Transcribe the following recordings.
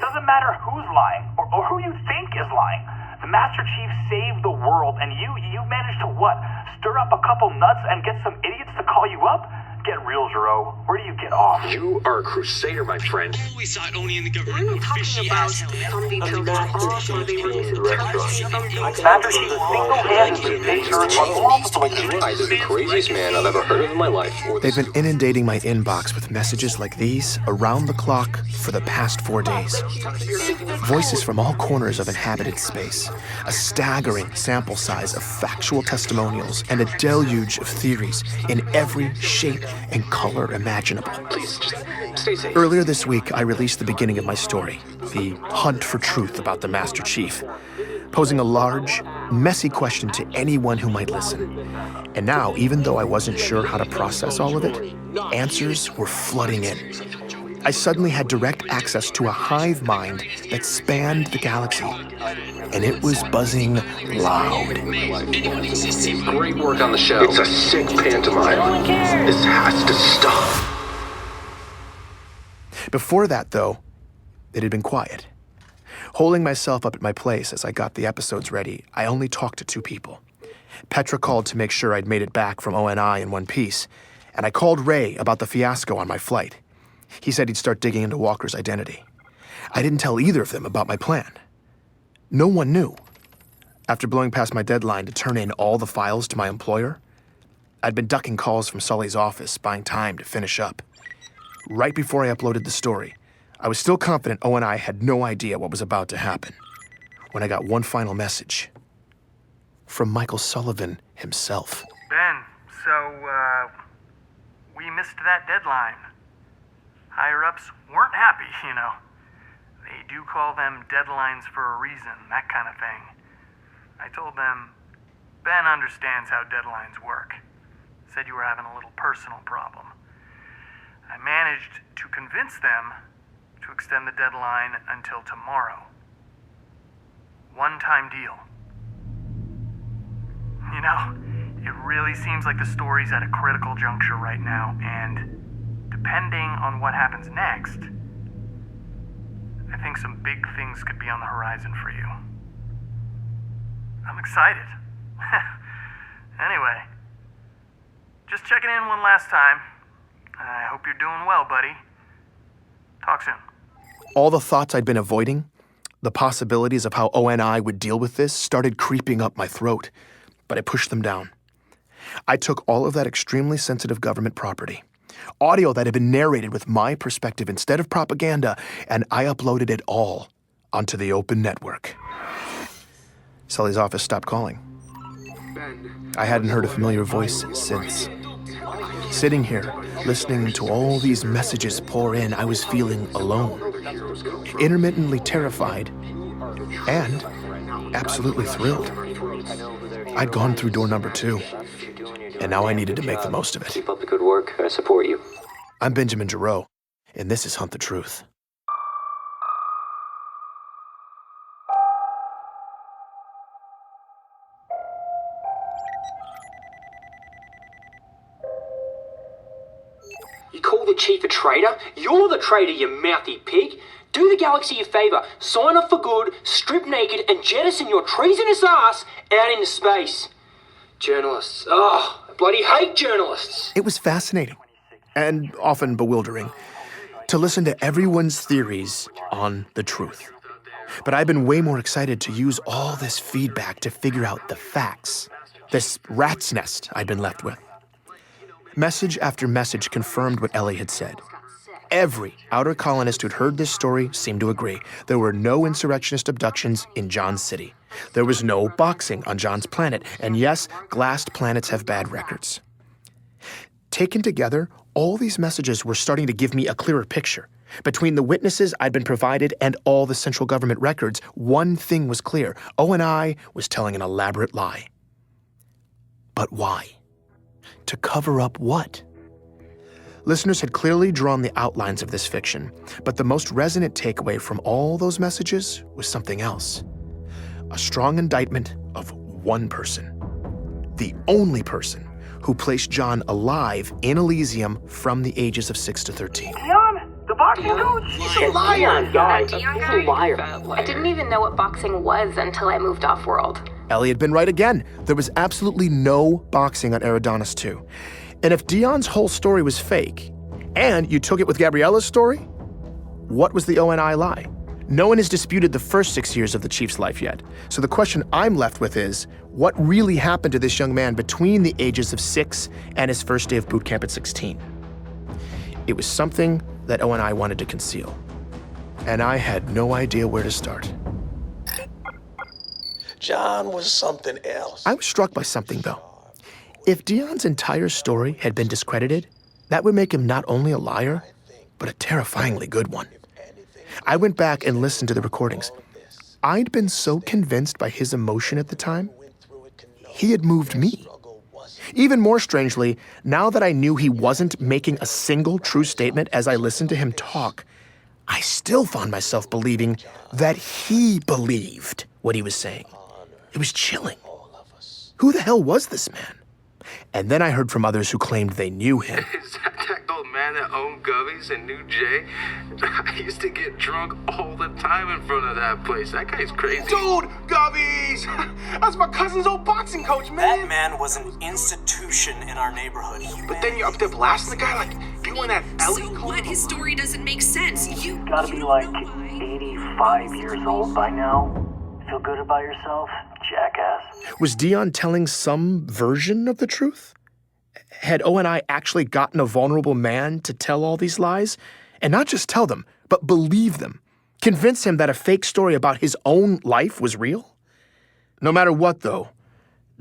doesn't matter who's lying or who you think is lying. The Master Chief saved the world, and you managed to what? Stir up a couple nuts and get some idiots to call you up? Get real, Giraud. Where do you get off? You are a crusader, my friend. Always thought owning in the government We're not talking fishy about as hell. zombie pills or they release Master Chief single-handedly takes her on multiple occasions. Either the craziest man I've ever heard of in my life, or They've been inundating my inbox with messages like these around the clock for the past 4 days. Voices from all corners of inhabited space, a staggering sample size of factual testimonials, and a deluge of theories in every shape and color imaginable. Please, just stay safe. Earlier this week, I released the beginning of my story, the hunt for truth about the Master Chief, posing a large, messy question to anyone who might listen. And now, even though I wasn't sure how to process all of it, answers were flooding in. I suddenly had direct access to a hive mind that spanned the galaxy, and it was buzzing loud. Great work on the show. It's a sick pantomime. This has to stop. Before that, though, it had been quiet. Holding myself up at my place as I got the episodes ready, I only talked to 2 people. Petra called to make sure I'd made it back from ONI in one piece, and I called Ray about the fiasco on my flight. He said he'd start digging into Walker's identity. I didn't tell either of them about my plan. No one knew. After blowing past my deadline to turn in all the files to my employer, I'd been ducking calls from Sully's office, buying time to finish up. Right before I uploaded the story, I was still confident ONI had no idea what was about to happen, when I got one final message from Michael Sullivan himself. Ben, so, we missed that deadline. Higher-ups weren't happy, you know. They do call them deadlines for a reason, that kind of thing. I told them, Ben understands how deadlines work. Said you were having a little personal problem. I managed to convince them to extend the deadline until tomorrow. One-time deal. You know, it really seems like the story's at a critical juncture right now, and depending on what happens next, I think some big things could be on the horizon for you. I'm excited. Anyway, just checking in one last time. I hope you're doing well, buddy. Talk soon. All the thoughts I'd been avoiding, the possibilities of how ONI would deal with this, started creeping up my throat, but I pushed them down. I took all of that extremely sensitive government property, audio that had been narrated with my perspective instead of propaganda, and I uploaded it all onto the open network. Sully's office stopped calling. I hadn't heard a familiar voice since. Sitting here, listening to all these messages pour in, I was feeling alone, intermittently terrified, and absolutely thrilled. I'd gone through door number 2, and now I needed to make the most of it. Keep up the good work. I support you. I'm Benjamin Giraud, and this is Hunt the Truth. You call the chief a traitor? You're the traitor, you mouthy pig. Do the galaxy a favor. Sign up for good, strip naked, and jettison your treasonous ass out into space. Journalists. Oh, I bloody hate journalists. It was fascinating, and often bewildering, to listen to everyone's theories on the truth. But I've been way more excited to use all this feedback to figure out the facts, this rat's nest I'd been left with. Message after message confirmed what Ellie had said. Every outer colonist who'd heard this story seemed to agree. There were no insurrectionist abductions in John's city. There was no boxing on John's planet. And yes, glassed planets have bad records. Taken together, all these messages were starting to give me a clearer picture. Between the witnesses I'd been provided and all the central government records, one thing was clear. ONI was telling an elaborate lie. But why? To cover up what? Listeners had clearly drawn the outlines of this fiction, but the most resonant takeaway from all those messages was something else. A strong indictment of one person. The only person who placed John alive in Elysium from the ages of 6 to 13. Dion, goodbye. boxing coach? He's a liar! He's a liar. I didn't even know what boxing was until I moved off-world. Ellie had been right again. There was absolutely no boxing on Eridanus 2. And if Dion's whole story was fake, and you took it with Gabriella's story, what was the ONI lie? No one has disputed the first 6 years of the Chief's life yet. So the question I'm left with is, what really happened to this young man between the ages of 6 and his first day of boot camp at 16? It was something that ONI wanted to conceal. And I had no idea where to start. John was something else. I was struck by something, though. If Dion's entire story had been discredited, that would make him not only a liar, but a terrifyingly good one. I went back and listened to the recordings. I'd been so convinced by his emotion at the time, he had moved me. Even more strangely, now that I knew he wasn't making a single true statement as I listened to him talk, I still found myself believing that he believed what he was saying. It was chilling. Who the hell was this man? And then I heard from others who claimed they knew him. Is that old man that owned Gubby's and knew Jay? I used to get drunk all the time in front of that place. That guy's crazy. Dude, Gubby's! That's my cousin's old boxing coach, man. That man was an institution in our neighborhood. But then you're up there blasting the guy like you and that Ellie. So what? His story doesn't make sense. You Gotta be like 85 years old by now. Feel good about yourself, jackass. Was Dion telling some version of the truth? Had ONI actually gotten a vulnerable man to tell all these lies? And not just tell them, but believe them. Convince him that a fake story about his own life was real? No matter what, though,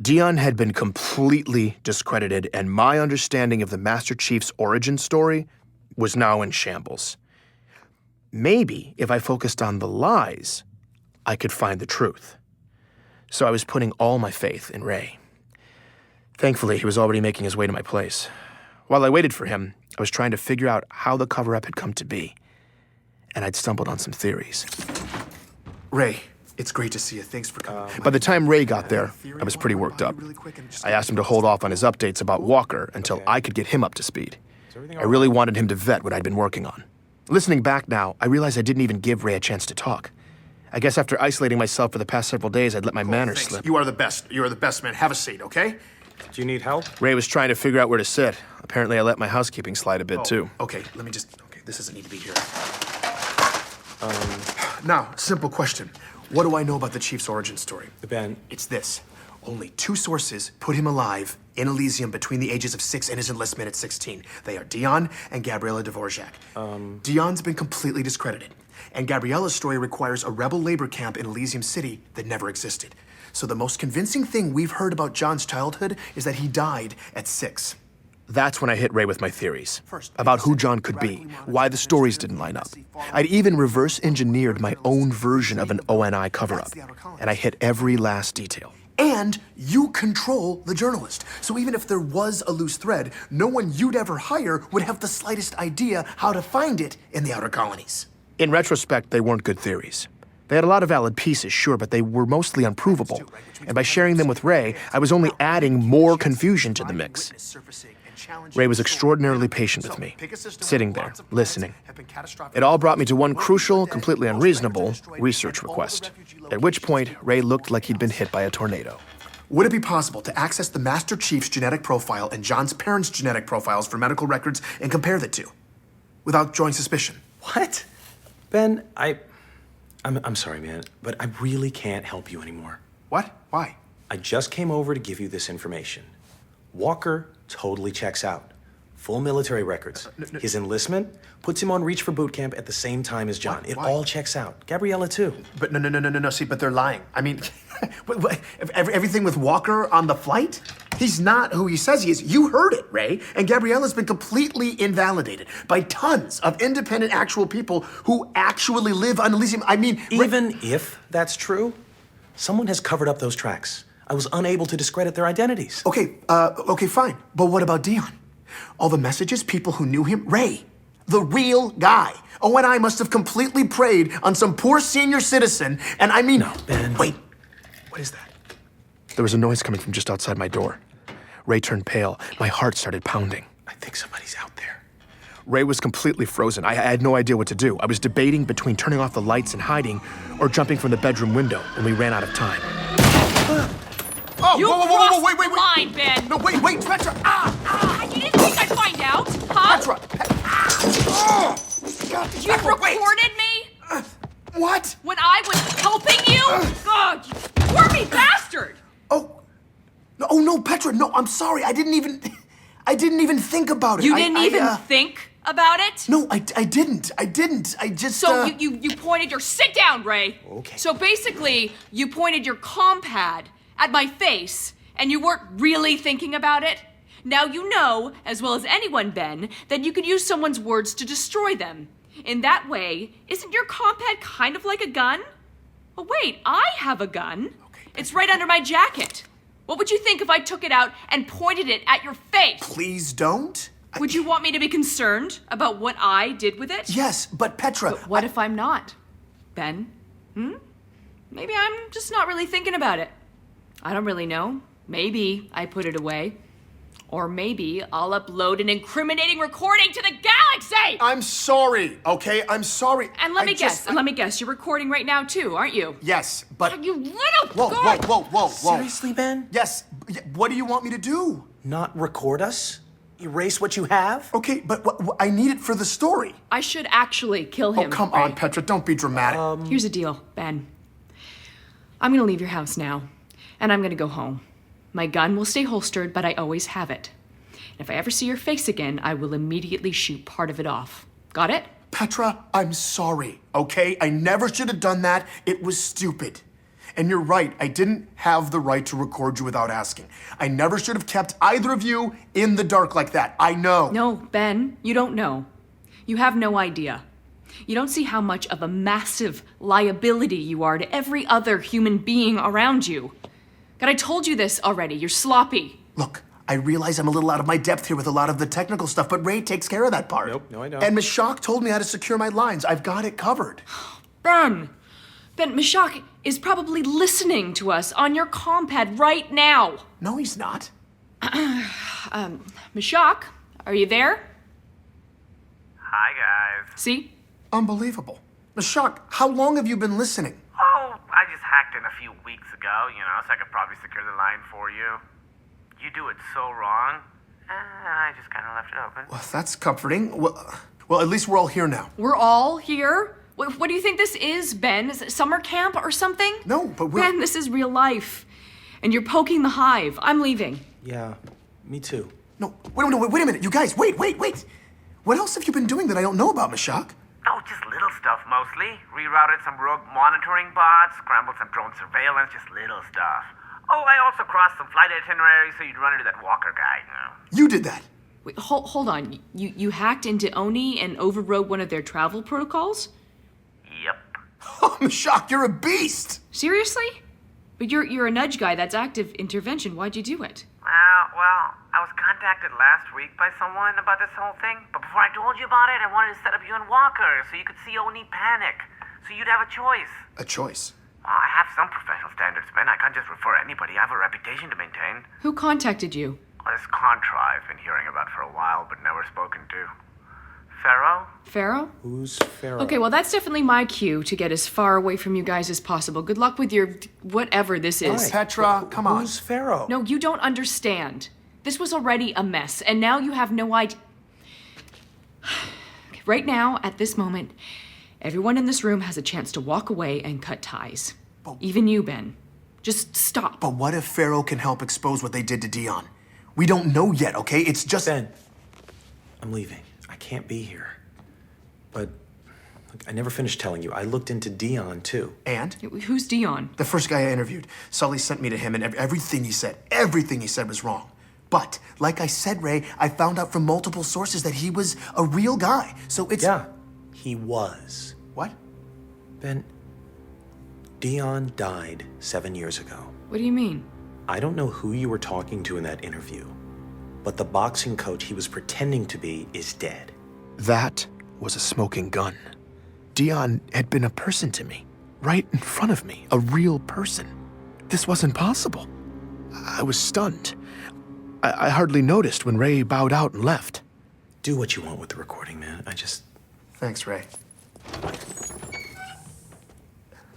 Dion had been completely discredited, and my understanding of the Master Chief's origin story was now in shambles. Maybe if I focused on the lies, I could find the truth. So I was putting all my faith in Ray. Thankfully, he was already making his way to my place. While I waited for him, I was trying to figure out how the cover-up had come to be. And I'd stumbled on some theories. Ray, it's great to see you. Thanks for coming. By the time Ray got there, I was pretty worked up. I asked him to hold off on his updates about Walker until I could get him up to speed. I really wanted him to vet what I'd been working on. Listening back now, I realized I didn't even give Ray a chance to talk. I guess after isolating myself for the past several days, I'd let my manners slip. You are the best. You are the best, man. Have a seat, okay? Do you need help? Ray was trying to figure out where to sit. Apparently, I let my housekeeping slide a bit, too. Okay, this doesn't need to be here. Now, simple question. What do I know about the Chief's origin story? Ben. It's this. Only 2 sources put him alive in Elysium between the ages of 6 and his enlistment at 16. They are Dion and Gabriella Dvorak. Dion's been completely discredited. And Gabriella's story requires a rebel labor camp in Elysium City that never existed. So the most convincing thing we've heard about John's childhood is that he died at 6. That's when I hit Ray with my theories about who John could be, why the stories didn't line up. I'd even reverse-engineered my own version of an ONI cover-up, and I hit every last detail. And you control the journalist. So even if there was a loose thread, no one you'd ever hire would have the slightest idea how to find it in the outer colonies. In retrospect, they weren't good theories. They had a lot of valid pieces, sure, but they were mostly unprovable. And by sharing them with Ray, I was only adding more confusion to the mix. Ray was extraordinarily patient with me, sitting there, listening. It all brought me to one crucial, completely unreasonable research request, at which point Ray looked like he'd been hit by a tornado. Would it be possible to access the Master Chief's genetic profile and John's parents' genetic profiles for medical records and compare the two, without drawing suspicion? What? Ben, I'm sorry, man, but I really can't help you anymore. What? Why? I just came over to give you this information. Walker totally checks out. Full military records. His enlistment puts him on reach for boot camp at the same time as John. It all checks out. Gabriella, too. But no, see, but they're lying. I mean, everything with Walker on the flight? He's not who he says he is. You heard it, Ray. And Gabriella's been completely invalidated by tons of independent actual people who actually live on Elysium. I mean... Even if that's true, someone has covered up those tracks. I was unable to discredit their identities. Okay, fine. But what about Dion? All the messages, people who knew him? Ray, the real guy. ONI must have completely preyed on some poor senior citizen, and I mean... No, Ben. Wait, what is that? There was a noise coming from just outside my door. Ray turned pale. My heart started pounding. I think somebody's out there. Ray was completely frozen. I had no idea what to do. I was debating between turning off the lights and hiding or jumping from the bedroom window, and we ran out of time. Oh, You whoa, wait. line, Ben. No, wait, Petra! You didn't think I'd find out, huh? Petra! You recorded me? What? When I was helping you? God, you squirmy bastard! Oh, no, Petra, no, I'm sorry. I didn't even think about it. You didn't even think about it? No, I didn't. I just, So you pointed your... Sit down, Ray. Okay. So basically, you pointed your compad at my face, and you weren't really thinking about it? Now you know, as well as anyone, Ben, that you can use someone's words to destroy them. In that way, isn't your compad kind of like a gun? Oh, wait, I have a gun. Okay, it's right under my jacket. What would you think if I took it out and pointed it at your face? Please don't. Would you want me to be concerned about what I did with it? Yes, but Petra... But what if I'm not? Ben? Maybe I'm just not really thinking about it. I don't really know. Maybe I put it away. Or maybe I'll upload an incriminating recording to the galaxy! I'm sorry, okay? I'm sorry. And let me guess, you're recording right now too, aren't you? Yes, but... You little... Whoa. Seriously, Ben? Yes, what do you want me to do? Not record us? Erase what you have? Okay, but I need it for the story. I should actually kill him. Oh, come on, Petra, don't be dramatic. Here's the deal, Ben. I'm gonna leave your house now, and I'm gonna go home. My gun will stay holstered, but I always have it. And if I ever see your face again, I will immediately shoot part of it off. Got it? Petra, I'm sorry, okay? I never should have done that. It was stupid. And you're right, I didn't have the right to record you without asking. I never should have kept either of you in the dark like that. I know. No, Ben, you don't know. You have no idea. You don't see how much of a massive liability you are to every other human being around you. God, I told you this already. You're sloppy. Look, I realize I'm a little out of my depth here with a lot of the technical stuff, but Ray takes care of that part. Nope, no, I don't. And Mashak told me how to secure my lines. I've got it covered. Ben, Mashak is probably listening to us on your compad right now. No, he's not. Mashak, are you there? Hi, guys. See? Unbelievable. Mashak, how long have you been listening? Oh, I just hacked in a few weeks ago, so I could probably secure the line for you. You do it so wrong, and I just kind of left it open. Well, that's comforting. Well, at least we're all here now. We're all here? What do you think this is, Ben? Is it summer camp or something? No, but we're... Ben, this is real life. And you're poking the hive. I'm leaving. Yeah, me too. No, wait a minute. You guys, wait. What else have you been doing that I don't know about, Mashak? Oh, just little stuff mostly. Rerouted some rogue monitoring bots, scrambled some drone surveillance, just little stuff. Oh, I also crossed some flight itineraries so you'd run into that Walker guy, You did that? Wait, hold on. You hacked into Oni and overrode one of their travel protocols? Yep. Oh, Mashak, you're a beast! Seriously? But you're a nudge guy. That's active intervention. Why'd you do it? Well, I was contacted last week by someone about this whole thing, but before I told you about it, I wanted to set up you and Walker so you could see Oni panic, so you'd have a choice. A choice? Well, I have some professional standards, man. I can't just refer anybody. I have a reputation to maintain. Who contacted you? Well, this Contra I've been hearing about for a while, but never spoken to. Pharaoh? Pharaoh? Who's Pharaoh? Okay, well, that's definitely my cue to get as far away from you guys as possible. Good luck with your whatever this is. Right. Petra, come on. Who's Pharaoh? No, you don't understand. This was already a mess, and now you have no idea. Right now, at this moment, everyone in this room has a chance to walk away and cut ties. Even you, Ben. Just stop. But what if Pharaoh can help expose what they did to Dion? We don't know yet, okay? It's just... Ben, I'm leaving. I can't be here. But look, I never finished telling you. I looked into Dion, too. And? Who's Dion? The first guy I interviewed. Sully sent me to him, and everything he said was wrong. But, like I said, Ray, I found out from multiple sources that he was a real guy. So it's... Yeah, he was. What? Ben, Dion died 7 years ago. What do you mean? I don't know who you were talking to in that interview, but the boxing coach he was pretending to be is dead. That was a smoking gun. Dion had been a person to me, right in front of me, a real person. This wasn't possible. I was stunned. I hardly noticed when Ray bowed out and left. Do what you want with the recording, man. Thanks, Ray.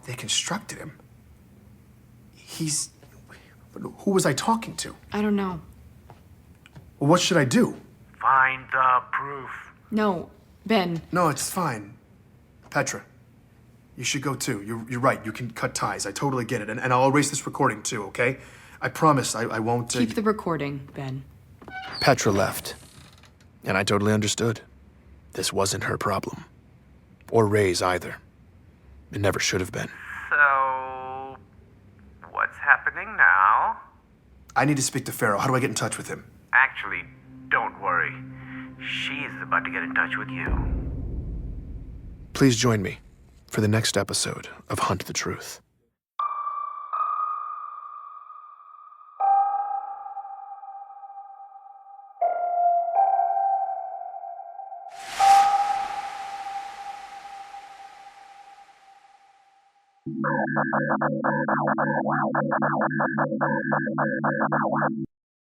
They constructed him. Who was I talking to? I don't know. Well, what should I do? Find the proof. No, Ben. No, it's fine. Petra, you should go too. You're right. You can cut ties. I totally get it. And I'll erase this recording too, okay? I promise I won't... Keep the recording, Ben. Petra left. And I totally understood. This wasn't her problem. Or Ray's either. It never should have been. So, what's happening now? I need to speak to Pharaoh. How do I get in touch with him? Actually, don't worry. She's about to get in touch with you. Please join me for the next episode of Hunt the Truth.